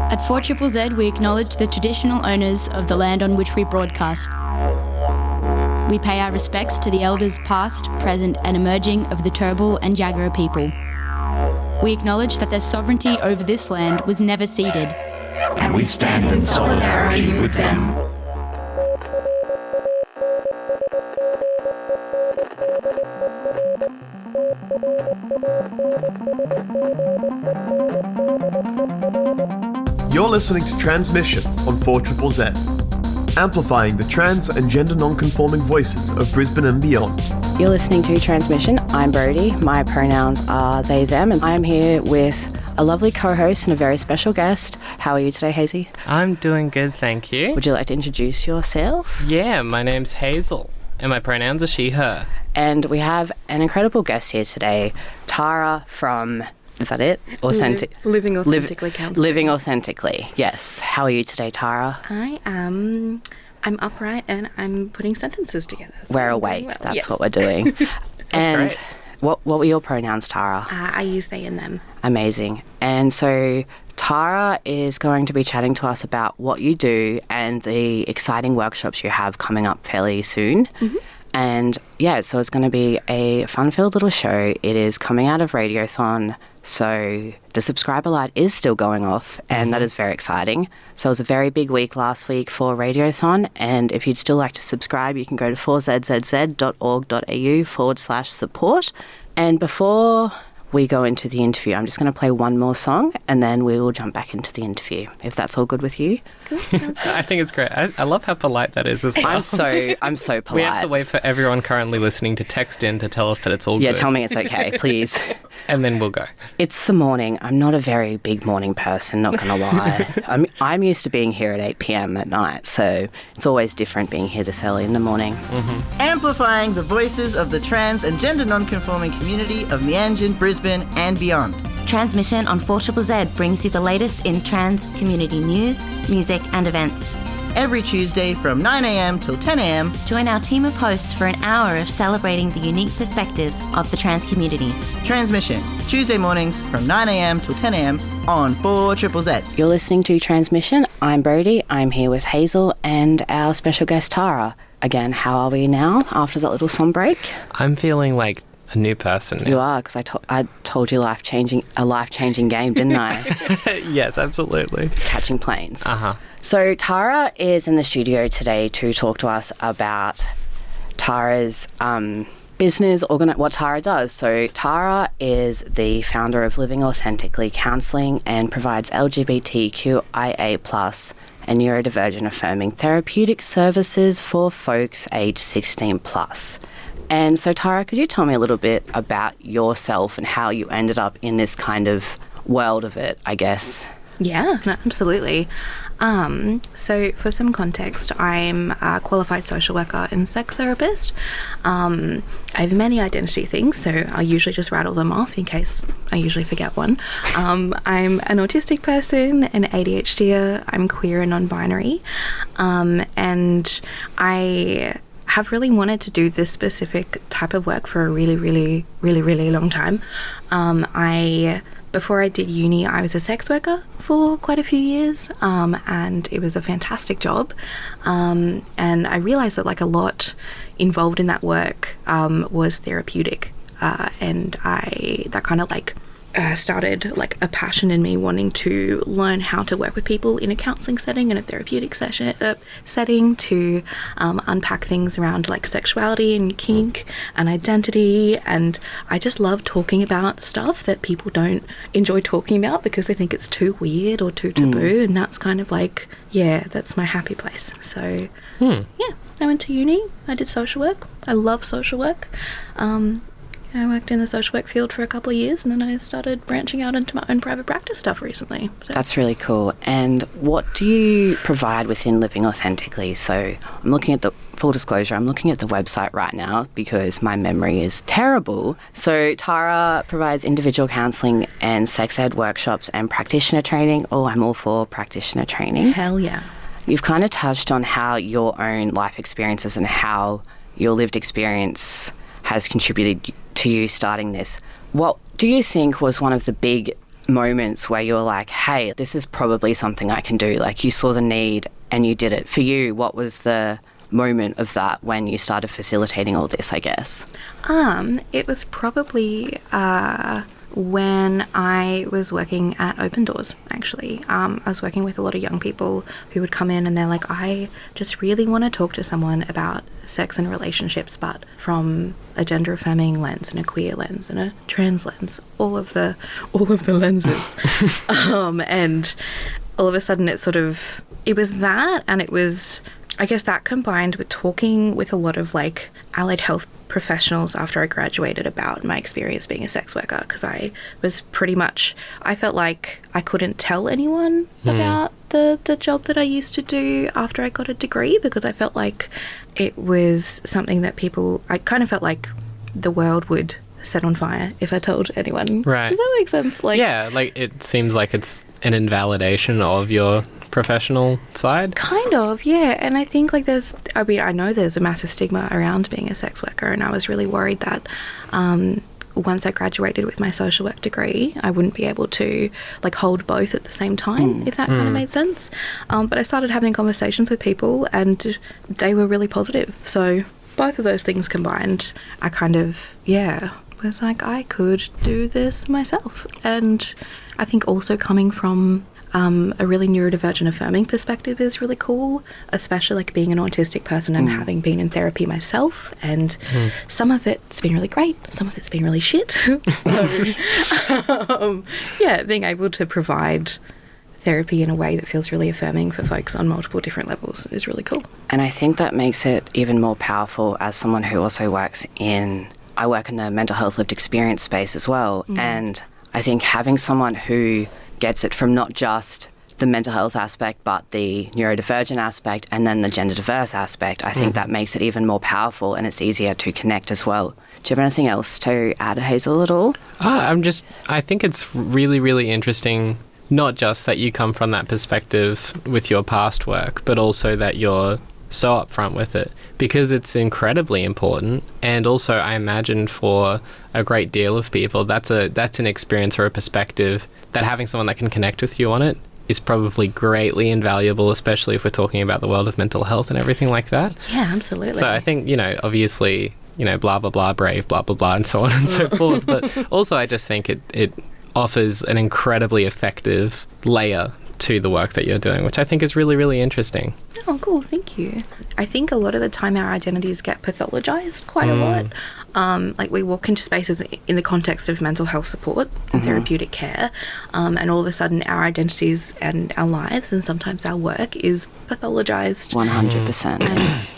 At 4ZZZ, we acknowledge the traditional owners of the land on which we broadcast. We pay our respects to the elders past, present and emerging of the Turrbal and Jagera people. We acknowledge that their sovereignty over this land was never ceded. And we stand in solidarity with them. You're listening to Tranzmission on 4ZZZ, amplifying the trans and gender non-conforming voices of Brisbane and beyond. You're listening to Tranzmission. I'm Brody. My pronouns are they, them, and I'm here with a lovely co-host and a very special guest. How are you today, Hazy? I'm doing good, thank you. Would you like to introduce yourself? Yeah, my name's Hazel, and my pronouns are she, her. And we have an incredible guest here today, Tara from... Is that it? Living Authentically Counselling. Living Authentically, yes. How are you today, Tara? I'm upright and I'm putting sentences together. So we're awake. Well. That's yes. What we're doing. And great. What were your pronouns, Tara? I use they and them. Amazing. And so Tara is going to be chatting to us about what you do and the exciting workshops you have coming up fairly soon. Mm-hmm. And yeah, so it's going to be a fun-filled little show. It is coming out of Radiothon, so the subscriber light is still going off, and that is very exciting. So it was a very big week last week for Radiothon, and if you'd still like to subscribe, you can go to 4zzz.org.au/support. And before we go into the interview, I'm just going to play one more song, and then we will jump back into the interview, if that's all good with you. Cool. Sounds good. I think it's great. I love how polite that is as well. I'm so polite. We have to wait for everyone currently listening to text in to tell us that it's all good. Yeah, tell me it's okay, please. And then we'll go. It's the morning. I'm not a very big morning person, not going to lie. I'm used to being here at 8 p.m. at night, so it's always different being here this early in the morning. Mm-hmm. Amplifying the voices of the trans and gender non-conforming community of Meanjin, Brisbane and beyond. Tranzmission on 4ZZZ brings you the latest in trans community news, music and events. Every Tuesday from 9am till 10am. Join our team of hosts for an hour of celebrating the unique perspectives of the trans community. Tranzmission, Tuesday mornings from 9am till 10am on 4ZZZ. You're listening to Tranzmission. I'm Brody. I'm here with Hazel and our special guest Tara. Again, how are we now after that little sun break? I'm feeling like a new person now. You are, because I told you a life-changing game, didn't I? Yes, absolutely. Catching planes. Uh-huh. So Tara is in the studio today to talk to us about Tara's business, what Tara does. So Tara is the founder of Living Authentically Counselling and provides LGBTQIA+ and neurodivergent affirming therapeutic services for folks aged 16+. And so, Tara, could you tell me a little bit about yourself and how you ended up in this kind of world of it, I guess? Yeah, no, absolutely. So for some context, I'm a qualified social worker and sex therapist. I have many identity things, so I usually just rattle them off in case I usually forget one. I'm an autistic person, an ADHDer, I'm queer and non-binary, and I have really wanted to do this specific type of work for a really long time. Before I did uni, I was a sex worker for quite a few years, and it was a fantastic job. And I realised that like a lot involved in that work was therapeutic, and that kind of like started like a passion in me wanting to learn how to work with people in a counselling setting, in a therapeutic setting, to unpack things around like sexuality and kink and identity. And I just love talking about stuff that people don't enjoy talking about because they think it's too weird or too taboo. And that's kind of like, yeah, that's my happy place. So yeah, I went to uni, I did social work. I love social work. I worked in the social work field for a couple of years, and then I started branching out into my own private practice stuff recently. So. That's really cool. And what do you provide within Living Authentically? So I'm looking at full disclosure, I'm looking at the website right now because my memory is terrible. So Tara provides individual counselling and sex ed workshops and practitioner training. Oh, I'm all for practitioner training. Hell yeah. You've kind of touched on how your own life experiences and how your lived experience has contributed to you starting this. What do you think was one of the big moments where you were like, hey, this is probably something I can do? Like, you saw the need and you did it. For you, what was the moment of that when you started facilitating all this, I guess? It was probably when I was working at Open Doors, actually. I was working with a lot of young people who would come in and they're like, I just really want to talk to someone about sex and relationships, but from a gender affirming lens and a queer lens and a trans lens, all of the lenses. And all of a sudden it was that, and it was, I guess, that combined with talking with a lot of like allied health professionals after I graduated about my experience being a sex worker, because I was pretty much, I felt like I couldn't tell anyone about the job that I used to do after I got a degree, because I felt like it was something that I kind of felt like the world would set on fire if I told anyone. Right. Does that make sense? Like, yeah, like it seems like it's an invalidation of your professional side. Kind of, yeah. And I think like I know there's a massive stigma around being a sex worker, and I was really worried that once I graduated with my social work degree, I wouldn't be able to like hold both at the same time, if that kind of made sense. But I started having conversations with people and they were really positive. So both of those things combined, I kind of, was like, I could do this myself. And I think also coming from a really neurodivergent affirming perspective is really cool, especially like being an autistic person and having been in therapy myself, and some of it's been really great, some of it's been really shit. So being able to provide therapy in a way that feels really affirming for folks on multiple different levels is really cool. And I think that makes it even more powerful as someone who also I work in the mental health lived experience space as well, and I think having someone who gets it from not just the mental health aspect, but the neurodivergent aspect and then the gender diverse aspect, I think that makes it even more powerful, and it's easier to connect as well. Do you have anything else to add, Hazel, at all? I think it's really, really interesting, not just that you come from that perspective with your past work, but also that you're so upfront with it, because it's incredibly important. And also, I imagine for a great deal of people, that's an experience or a perspective that having someone that can connect with you on it is probably greatly invaluable, especially if we're talking about the world of mental health and everything like that. Yeah, absolutely. So I think, obviously, blah, blah, blah, brave, blah, blah, blah, and so on and so forth. But also, I just think it offers an incredibly effective layer to the work that you're doing, which I think is really, really interesting. Oh, cool. Thank you. I think a lot of the time our identities get pathologized quite a lot. Like we walk into spaces in the context of mental health support and therapeutic care, and all of a sudden our identities and our lives and sometimes our work is pathologized. 100%.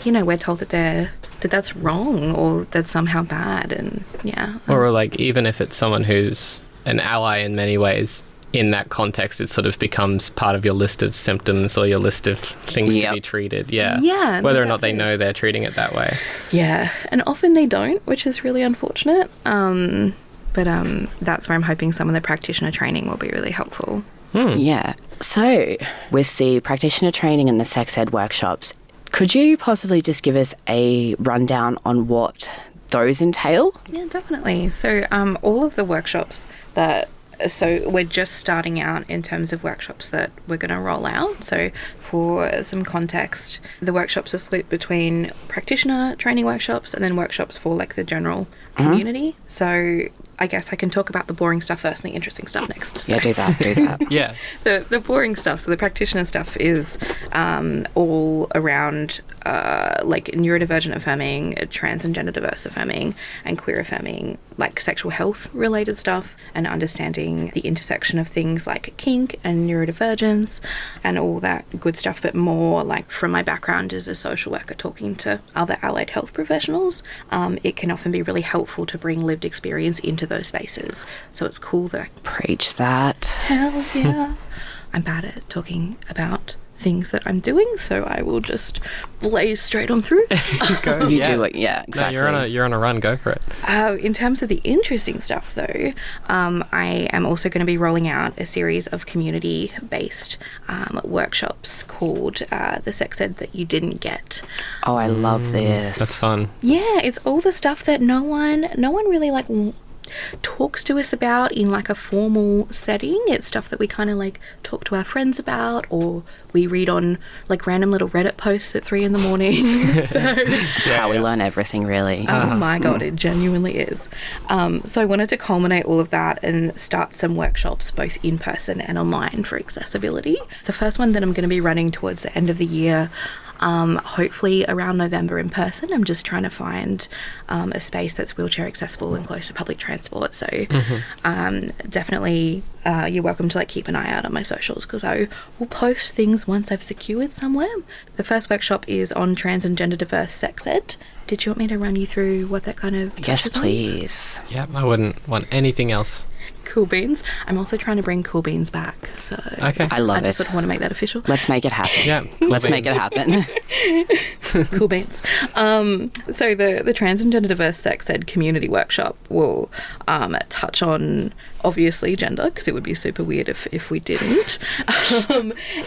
And, we're told that that's wrong or that's somehow bad, and Or like, even if it's someone who's an ally in many ways, in that context, it sort of becomes part of your list of symptoms or your list of things to be treated. Yeah. Whether or not they know they're treating it that way. Yeah. And often they don't, which is really unfortunate. But that's where I'm hoping some of the practitioner training will be really helpful. Yeah. So, with the practitioner training and the sex ed workshops, could you possibly just give us a rundown on what those entail? Yeah, definitely. So, all of the workshops So we're just starting out in terms of workshops that we're going to roll out. So for some context, the workshops are split between practitioner training workshops and then workshops for like the general community. So I guess I can talk about the boring stuff first and the interesting stuff next. So. Yeah, do that. Yeah. The boring stuff, so the practitioner stuff is all around like neurodivergent affirming, trans and gender diverse affirming, and queer affirming, like sexual health related stuff, and understanding the intersection of things like kink and neurodivergence and all that good stuff, but more like from my background as a social worker talking to other allied health professionals, it can often be really helpful to bring lived experience into those spaces. So it's cool that I preach that. Hell yeah. I'm bad at talking about things that I'm doing, so I will just blaze straight on through. You do it, yeah, exactly. No, you're on a run. Go for it. In terms of the interesting stuff, though, I am also going to be rolling out a series of community-based workshops called the Sex Ed That You Didn't Get. Oh, I love this. That's fun. Yeah, it's all the stuff that no one really like talks to us about in like a formal setting. It's stuff that we kind of like talk to our friends about, or we read on like random little Reddit posts at 3 a.m. It's how we learn everything, really. Oh my God, it genuinely is. So I wanted to culminate all of that and start some workshops both in person and online for accessibility. The first one that I'm going to be running towards the end of the year, hopefully around November in person. I'm just trying to find a space that's wheelchair accessible and close to public transport. So definitely you're welcome to like keep an eye out on my socials, because I will post things once I've secured somewhere. The first workshop is on trans and gender diverse sex ed. Did you want me to run you through what that kind of Yes, touches on? please. Yep, I wouldn't want anything else. Cool beans. I'm also trying to bring Cool Beans back. So Okay. I love I it. sort of want to make that official. Let's make it happen. Yeah. Let's make it happen. Cool beans. So the trans and gender diverse sex ed community workshop will touch on obviously gender, because it would be super weird if we didn't.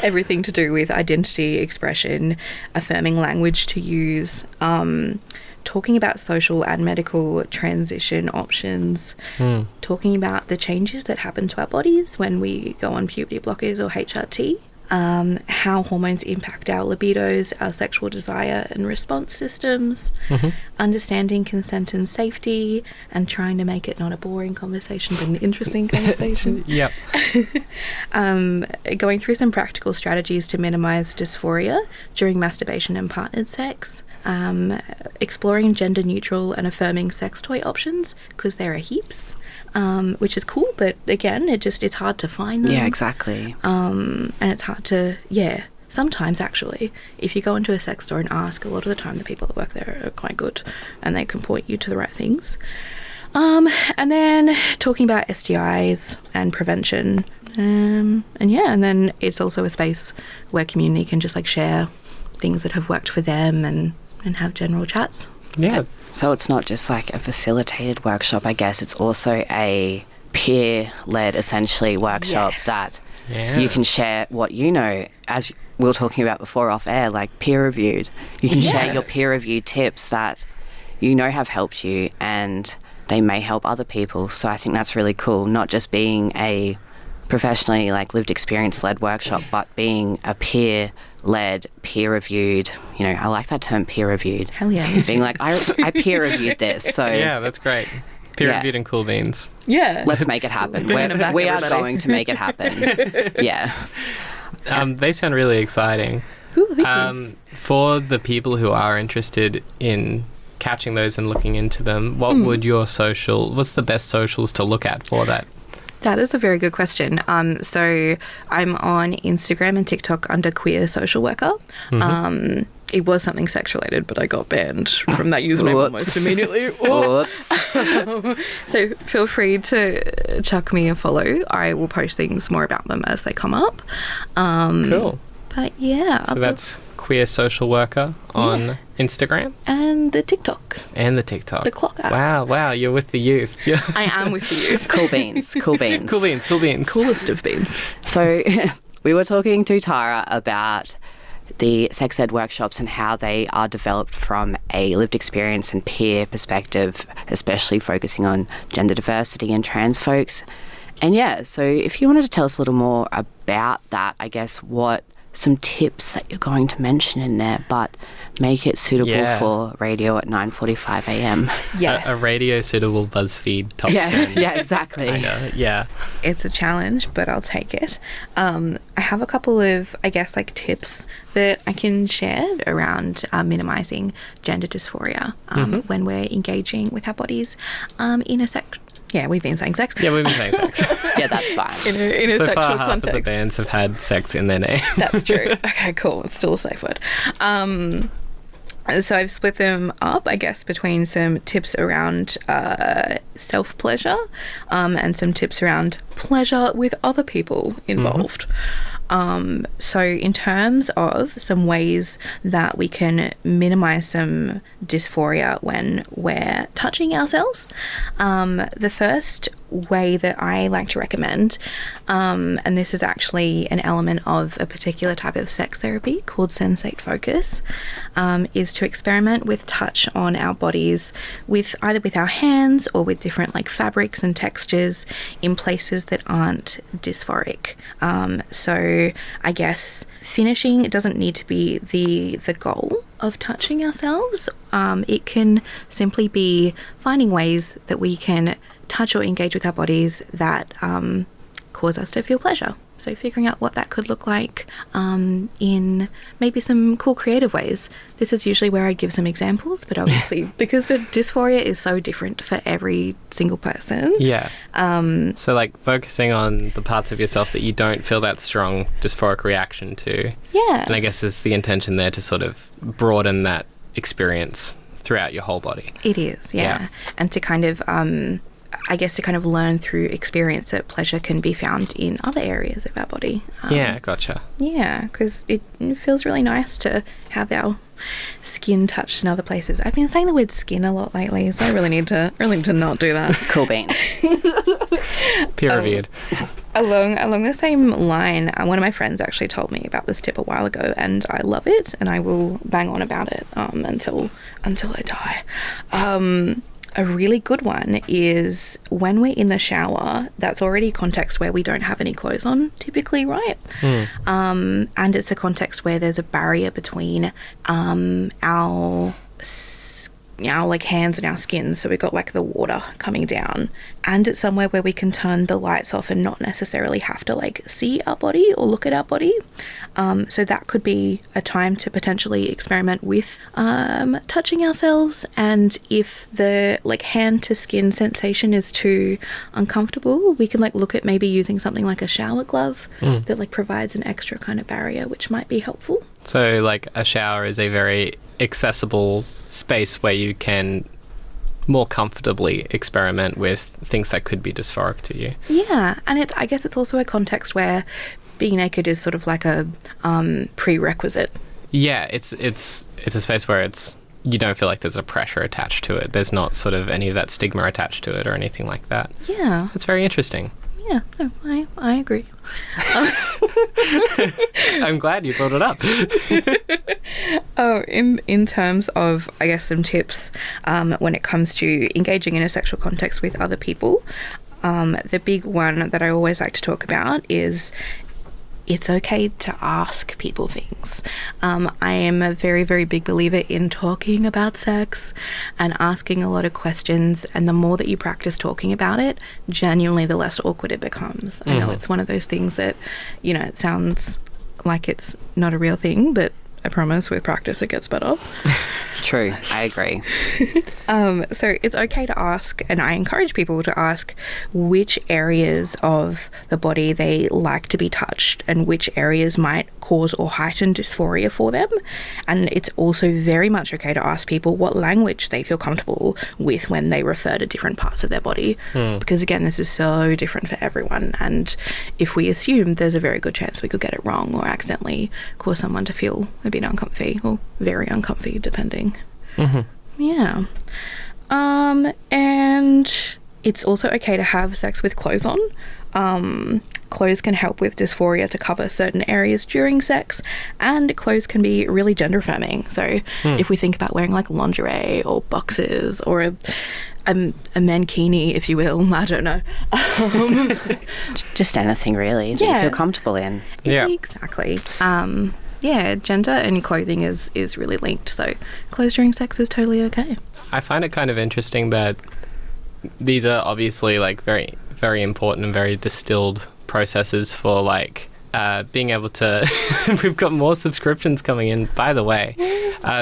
Everything to do with identity, expression, affirming language to use, talking about social and medical transition options, talking about the changes that happen to our bodies when we go on puberty blockers or HRT, how hormones impact our libidos, our sexual desire and response systems, understanding consent and safety, and trying to make it not a boring conversation but an interesting conversation. Yep. Going through some practical strategies to minimise dysphoria during masturbation and partnered sex. Exploring gender neutral and affirming sex toy options, because there are heaps, which is cool, but again it's hard to find them. Yeah, exactly. And it's hard to sometimes actually, if you go into a sex store and ask, a lot of the time the people that work there are quite good and they can point you to the right things. And then talking about STIs and prevention, and then it's also a space where community can just like share things that have worked for them and have general chats. Yeah. So it's not just like a facilitated workshop, I guess. It's also a peer-led, essentially, workshop that you can share what you know, as we were talking about before off air, like peer-reviewed. You can share your peer-reviewed tips that you know have helped you, and they may help other people. So I think that's really cool, not just being a professionally like lived experience-led workshop, but being a peer-led, peer-reviewed, you know, I like that term, peer-reviewed. Hell yeah. Being like, I peer-reviewed this, so Yeah, that's great. Peer-reviewed and cool beans. Yeah. let's make it happen. Bringing it back, We are everybody. going to make it happen. Yeah. They sound really exciting. Ooh, thank you. For the people who are interested in catching those and looking into them, what would what's the best socials to look at for that? That is a very good question. So I'm on Instagram and TikTok under Queer Social Worker. It was something sex related, but I got banned from that username almost immediately. Whoops. So feel free to chuck me a follow. I will post things more about them as they come up. Cool. But yeah. So that's Queer Social Worker on Instagram And the TikTok. and the TikTok. The clock app. Wow, you're with the youth. Yeah. I am with the youth. Cool beans. Cool beans. Cool beans, cool beans. Coolest of beans. So we were talking to Tara about the sex ed workshops and how they are developed from a lived experience and peer perspective, especially focusing on gender diversity and trans folks. And yeah, so if you wanted to tell us a little more about that, I guess what some tips that you're going to mention in there, but make it suitable for radio at 9:45 a.m. Yes. A radio suitable BuzzFeed top 10. Yeah, exactly. I know, yeah. It's a challenge, but I'll take it. I have a couple of, I guess, like tips that I can share around minimising gender dysphoria when we're engaging with our bodies in a sex. Yeah, we've been saying sex. Yeah, we've been saying sex. Yeah, that's fine. In a So sexual far, half context. of the bands have had sex in their name. That's true. Okay, cool. It's still a safe word. So I've split them up, I guess, between some tips around self-pleasure and some tips around pleasure with other people involved. So in terms of some ways that we can minimise some dysphoria when we're touching ourselves, the first way that I like to recommend, and this is actually an element of a particular type of sex therapy called sensate focus, is to experiment with touch on our bodies with either with our hands or with different like fabrics and textures in places that aren't dysphoric. So I guess finishing, it doesn't need to be the goal of touching ourselves. It can simply be finding ways that we can touch or engage with our bodies that cause us to feel pleasure. So figuring out what that could look like in maybe some cool creative ways. This is usually where I give some examples, but obviously because the dysphoria is so different for every single person. Yeah. So like focusing on the parts of yourself that you don't feel that strong dysphoric reaction to. Yeah. And I guess is the intention there to sort of broaden that experience throughout your whole body. It is, yeah. And to kind of I guess to kind of learn through experience that pleasure can be found in other areas of our body. Yeah, gotcha. Yeah, because it feels really nice to have our skin touched in other places. I've been saying the word skin a lot lately, so I really need to not do that. Cool bean. Peer reviewed. Along the same line, one of my friends actually told me about this tip a while ago, and I love it, and I will bang on about it until I die. A really good one is when we're in the shower, that's already a context where we don't have any clothes on typically, right? And it's a context where there's a barrier between our like hands and our skin, so we've got like the water coming down, and it's somewhere where we can turn the lights off and not necessarily have to like see our body or look at our body. So that could be a time to potentially experiment with touching ourselves, and if the like hand to skin sensation is too uncomfortable, we can like look at maybe using something like a shower glove that like provides an extra kind of barrier, which might be helpful. So like a shower is a very accessible space where you can more comfortably experiment with things that could be dysphoric to you. Yeah, and I guess it's also a context where being naked is sort of like a prerequisite. Yeah, it's a space where you don't feel like there's a pressure attached to it. There's not sort of any of that stigma attached to it or anything like that. Yeah. That's very interesting. Yeah, no, I agree. I'm glad you brought it up. In terms of, I guess, some tips when it comes to engaging in a sexual context with other people, the big one that I always like to talk about is it's okay to ask people things. I am a very, very big believer in talking about sex and asking a lot of questions, and the more that you practice talking about it, genuinely the less awkward it becomes. I know it's one of those things that, you know, it sounds like it's not a real thing, but I promise with practice it gets better. True, I agree. So it's okay to ask, and I encourage people to ask which areas of the body they like to be touched and which areas might cause or heighten dysphoria for them. And it's also very much okay to ask people what language they feel comfortable with when they refer to different parts of their body. Because again, this is so different for everyone, and if we assume, there's a very good chance we could get it wrong or accidentally cause someone to feel a bit uncomfy or very uncomfy, depending. Yeah. And it's also okay to have sex with clothes on. Clothes can help with dysphoria to cover certain areas during sex, and clothes can be really gender affirming. So if we think about wearing like lingerie or boxers or a mankini, if you will, I don't know. Just anything really that you feel comfortable in. Yeah. Exactly. Yeah, gender and clothing is really linked, so clothes during sex is totally okay. I find it kind of interesting that these are obviously like very, very important and very distilled processes for like being able to we've got more subscriptions coming in, by the way.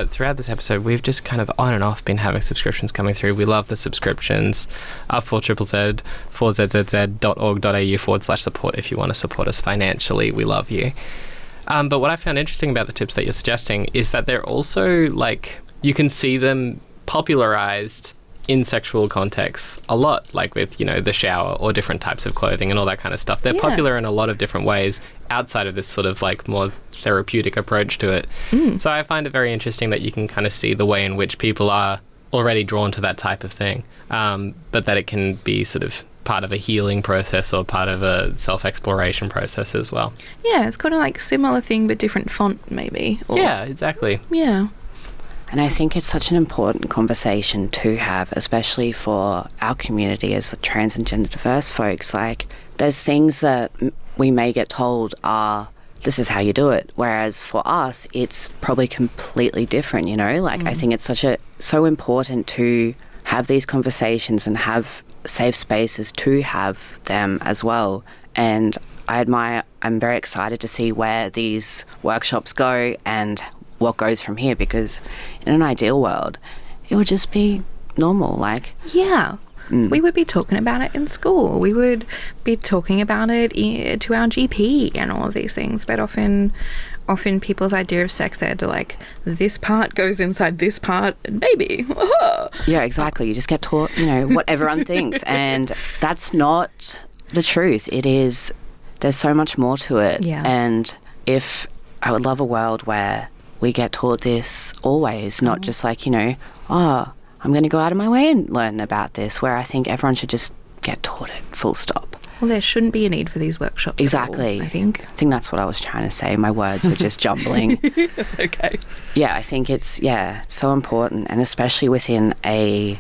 Throughout this episode, we've just kind of on and off been having subscriptions coming through. We love the subscriptions. Up 4ZZZ, 4zzz.org.au/support if you want to support us financially. We love you. But what I found interesting about the tips that you're suggesting is that they're also like, you can see them popularized in sexual contexts a lot, like with, you know, the shower or different types of clothing and all that kind of stuff. They're popular in a lot of different ways outside of this sort of like more therapeutic approach to it. So I find it very interesting that you can kind of see the way in which people are already drawn to that type of thing, but that it can be sort of part of a healing process or part of a self-exploration process as well. Yeah, it's kind of like similar thing but different font maybe. Yeah, exactly. Yeah. And I think it's such an important conversation to have, especially for our community as trans and gender diverse folks. Like, there's things that we may get told are, this is how you do it. Whereas for us, it's probably completely different, you know? Like, I think it's so important to have these conversations and have safe spaces to have them as well. And I'm very excited to see where these workshops go and what goes from here, because in an ideal world, it would just be normal, like... Yeah. We would be talking about it in school. We would be talking about it to our GP and all of these things. But often people's idea of sex ed are like, this part goes inside this part and baby. Yeah, exactly. You just get taught, you know, what everyone thinks. And that's not the truth. It is, there's so much more to it. Yeah. And I would love a world where we get taught this always, not just like, you know, I'm going to go out of my way and learn about this, where I think everyone should just get taught it, full stop. Well, there shouldn't be a need for these workshops. Exactly. At all, I think that's what I was trying to say. My words were just jumbling. It's okay. Yeah, I think it's so important, and especially within the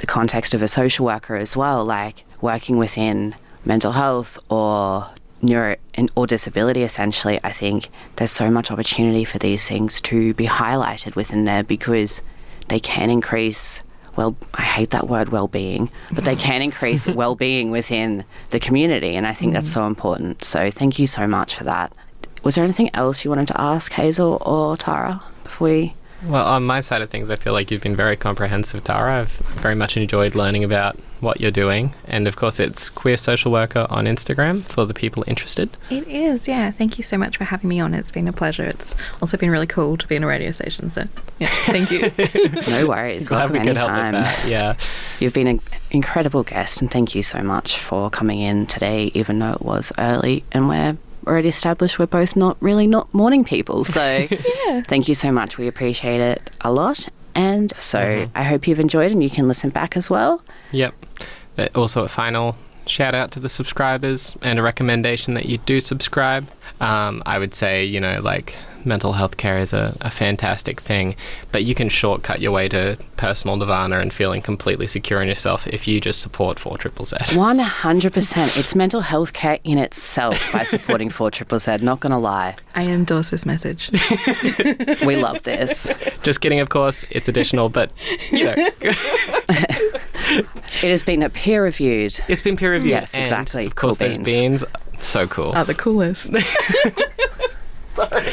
context of a social worker as well, like working within mental health or or disability, essentially. I think there's so much opportunity for these things to be highlighted within there, because they can increase, well, I hate that word, well-being, but they can increase well-being within the community, and I think that's so important. So thank you so much for that. Was there anything else you wanted to ask, Hazel or Tara, before we... Well, on my side of things, I feel like you've been very comprehensive, Tara. I've very much enjoyed learning about what you're doing. And of course, it's Queer Social Worker on Instagram for the people interested. It is, yeah. Thank you so much for having me on. It's been a pleasure. It's also been really cool to be in a radio station. So, yeah, thank you. No worries. Glad Welcome we could help anytime. with that. Yeah. You've been an incredible guest, and thank you so much for coming in today, even though it was early and we're already established we're both not morning people, so thank you so much. We appreciate it a lot, and so I hope you've enjoyed and you can listen back as well. Yep. Also a final shout out to the subscribers and a recommendation that you do subscribe. I would say, you know, like, mental health care is a fantastic thing, but you can shortcut your way to personal nirvana and feeling completely secure in yourself if you just support 4ZZZ. 100%. It's mental health care in itself by supporting 4ZZZ, not gonna lie. I endorse this message. We love this. Just kidding, of course. It's additional, but, you know. It has been peer reviewed. It's been peer reviewed. Yes, and exactly. of course, Cool those beans. beans, so cool. Are the coolest. Sorry.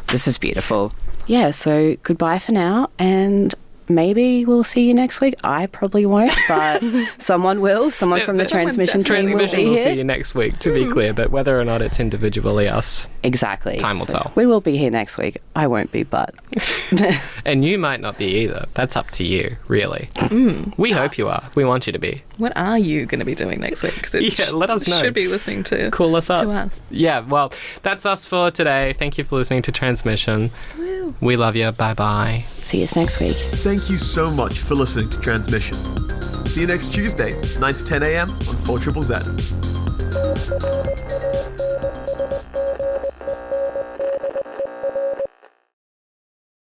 This is beautiful. Yeah, so goodbye for now, and maybe we'll see you next week. I probably won't, but someone will. Someone from the Tranzmission team will be Tranzmission will see here. you next week, to be clear, but whether or not it's individually us, Exactly. time will tell. We will be here next week. I won't be, but... And you might not be either. That's up to you, really. We hope you are. We want you to be. What are you going to be doing next week? 'Cause it Yeah, let us know. should be listening to Call us up. to us. Yeah, well, that's us for today. Thank you for listening to Tranzmission. Woo. We love you. Bye-bye. See us next week. Thank you so much for listening to Tranzmission. See you next Tuesday, 9 to 10 a.m. on 4ZZZ.